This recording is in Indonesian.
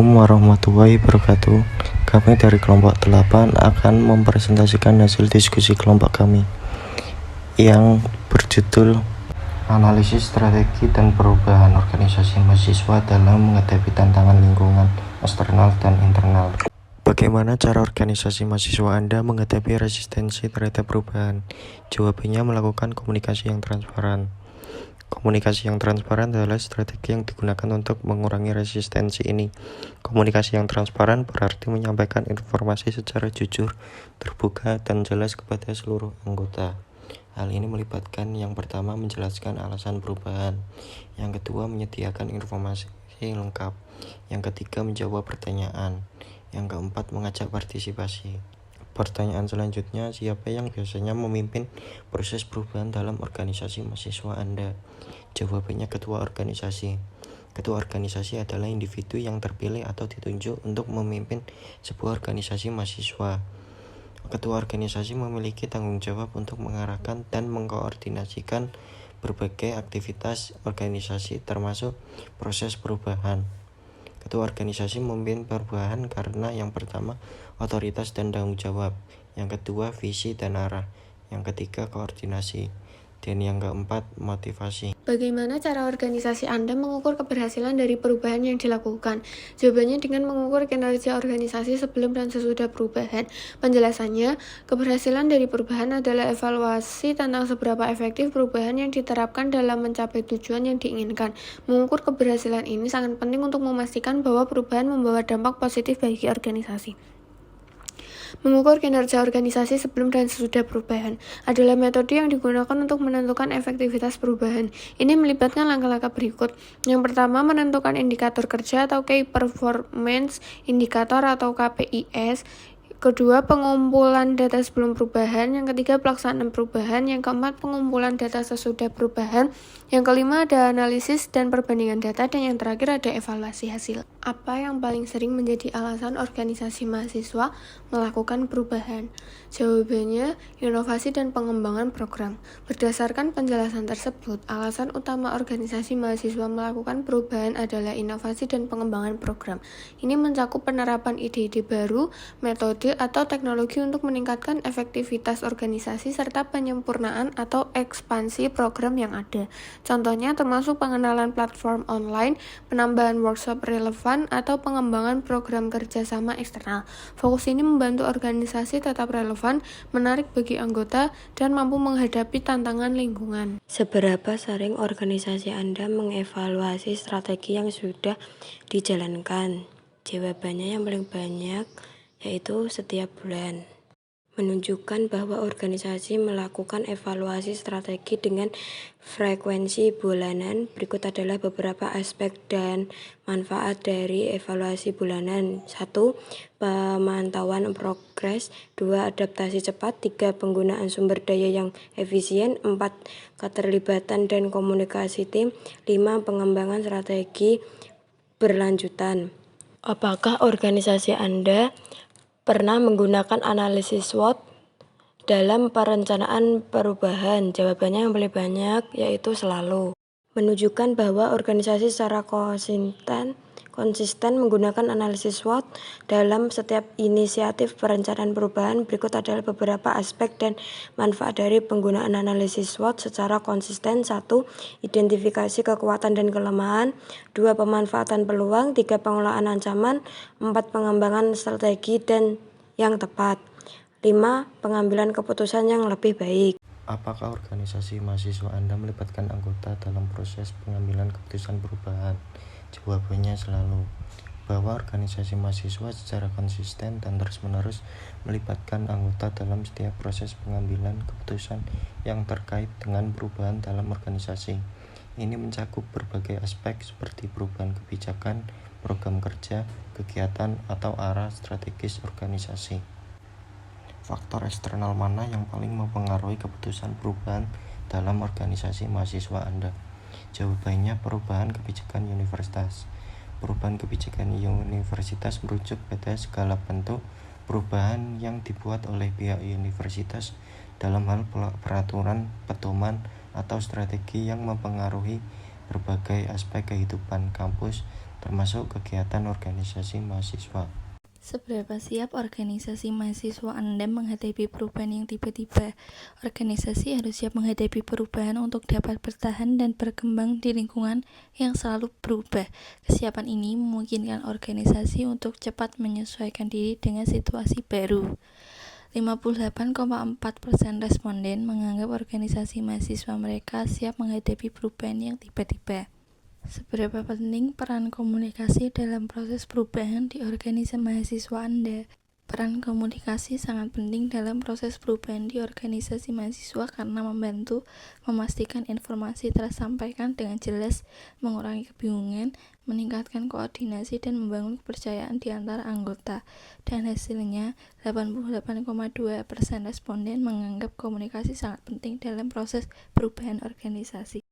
Assalamualaikum warahmatullahi wabarakatuh. Kami dari kelompok 8 akan mempresentasikan hasil diskusi kelompok kami yang berjudul Analisis Strategi dan Perubahan Organisasi Mahasiswa dalam Menghadapi Tantangan Lingkungan Eksternal dan Internal. Bagaimana cara organisasi mahasiswa Anda menghadapi resistensi terhadap perubahan? Jawabannya melakukan komunikasi yang transparan. Komunikasi yang transparan adalah strategi yang digunakan untuk mengurangi resistensi ini. Komunikasi yang transparan berarti menyampaikan informasi secara jujur, terbuka, dan jelas kepada seluruh anggota. Hal ini melibatkan yang pertama menjelaskan alasan perubahan, yang kedua menyediakan informasi lengkap, yang ketiga menjawab pertanyaan, yang keempat mengajak partisipasi. Pertanyaan selanjutnya, siapa yang biasanya memimpin proses perubahan dalam organisasi mahasiswa Anda? Jawabannya ketua organisasi. Ketua organisasi adalah individu yang terpilih atau ditunjuk untuk memimpin sebuah organisasi mahasiswa. Ketua organisasi memiliki tanggung jawab untuk mengarahkan dan mengkoordinasikan berbagai aktivitas organisasi termasuk proses perubahan. Ketua organisasi memimpin perubahan karena yang pertama otoritas dan tanggung jawab, yang kedua visi dan arah, yang ketiga koordinasi, dan yang keempat motivasi. Bagaimana cara organisasi Anda mengukur keberhasilan dari perubahan yang dilakukan? Jawabannya dengan mengukur kinerja organisasi sebelum dan sesudah perubahan. Penjelasannya, keberhasilan dari perubahan adalah evaluasi tentang seberapa efektif perubahan yang diterapkan dalam mencapai tujuan yang diinginkan. Mengukur keberhasilan ini sangat penting untuk memastikan bahwa perubahan membawa dampak positif bagi organisasi. Mengukur kinerja organisasi sebelum dan sesudah perubahan adalah metode yang digunakan untuk menentukan efektivitas perubahan. Ini melibatkan langkah-langkah berikut. Yang pertama, menentukan indikator kerja atau Key Performance Indicator atau KPIs. Kedua, pengumpulan data sebelum perubahan. Yang ketiga, pelaksanaan perubahan. Yang keempat, pengumpulan data sesudah perubahan. Yang kelima, ada analisis dan perbandingan data. Dan yang terakhir, ada evaluasi hasil. Apa yang paling sering menjadi alasan organisasi mahasiswa melakukan perubahan? Jawabannya, inovasi dan pengembangan program. Berdasarkan penjelasan tersebut, alasan utama organisasi mahasiswa melakukan perubahan adalah inovasi dan pengembangan program. Ini mencakup penerapan ide-ide baru, metode, atau teknologi untuk meningkatkan efektivitas organisasi serta penyempurnaan atau ekspansi program yang ada. Contohnya termasuk pengenalan platform online, penambahan workshop relevan, atau pengembangan program kerjasama eksternal. Fokus ini membantu organisasi tetap relevan, menarik bagi anggota, dan mampu menghadapi tantangan lingkungan. Seberapa sering organisasi Anda mengevaluasi strategi yang sudah dijalankan? Jawabannya yang paling banyak yaitu setiap bulan. Menunjukkan bahwa organisasi melakukan evaluasi strategi dengan frekuensi bulanan. Berikut adalah beberapa aspek dan manfaat dari evaluasi bulanan. 1. Pemantauan progres. 2. Adaptasi cepat. 3. Penggunaan sumber daya yang efisien. 4. Keterlibatan dan komunikasi tim. 5. Pengembangan strategi berlanjutan. Apakah organisasi Anda pernah menggunakan analisis SWOT dalam perencanaan perubahan? Jawabannya yang paling banyak yaitu selalu. Menunjukkan bahwa organisasi secara konsisten menggunakan analisis SWOT dalam setiap inisiatif perencanaan perubahan. Berikut adalah beberapa aspek dan manfaat dari penggunaan analisis SWOT secara konsisten. 1. Identifikasi kekuatan dan kelemahan. 2. Pemanfaatan peluang. 3. Pengelolaan ancaman. 4. Pengembangan strategi dan yang tepat. 5. Pengambilan keputusan yang lebih baik. Apakah organisasi mahasiswa Anda melibatkan anggota dalam proses pengambilan keputusan perubahan? Jawabannya selalu. Bahwa organisasi mahasiswa secara konsisten dan terus-menerus melibatkan anggota dalam setiap proses pengambilan keputusan yang terkait dengan perubahan dalam organisasi. Ini mencakup berbagai aspek seperti perubahan kebijakan, program kerja, kegiatan, atau arah strategis organisasi. Faktor eksternal mana yang paling mempengaruhi keputusan perubahan dalam organisasi mahasiswa Anda? Jawabannya perubahan kebijakan universitas. Perubahan kebijakan universitas merujuk pada segala bentuk perubahan yang dibuat oleh pihak universitas dalam hal peraturan, pedoman, atau strategi yang mempengaruhi berbagai aspek kehidupan kampus termasuk kegiatan organisasi mahasiswa. Seberapa siap organisasi mahasiswa Anda menghadapi perubahan yang tiba-tiba? Organisasi harus siap menghadapi perubahan untuk dapat bertahan dan berkembang di lingkungan yang selalu berubah. Kesiapan ini memungkinkan organisasi untuk cepat menyesuaikan diri dengan situasi baru. 58,4% responden menganggap organisasi mahasiswa mereka siap menghadapi perubahan yang tiba-tiba. Seberapa penting peran komunikasi dalam proses perubahan di organisasi mahasiswa Anda? Peran komunikasi sangat penting dalam proses perubahan di organisasi mahasiswa karena membantu memastikan informasi tersampaikan dengan jelas, mengurangi kebingungan, meningkatkan koordinasi, dan membangun kepercayaan di antara anggota. Dan hasilnya, 88,2% responden menganggap komunikasi sangat penting dalam proses perubahan organisasi.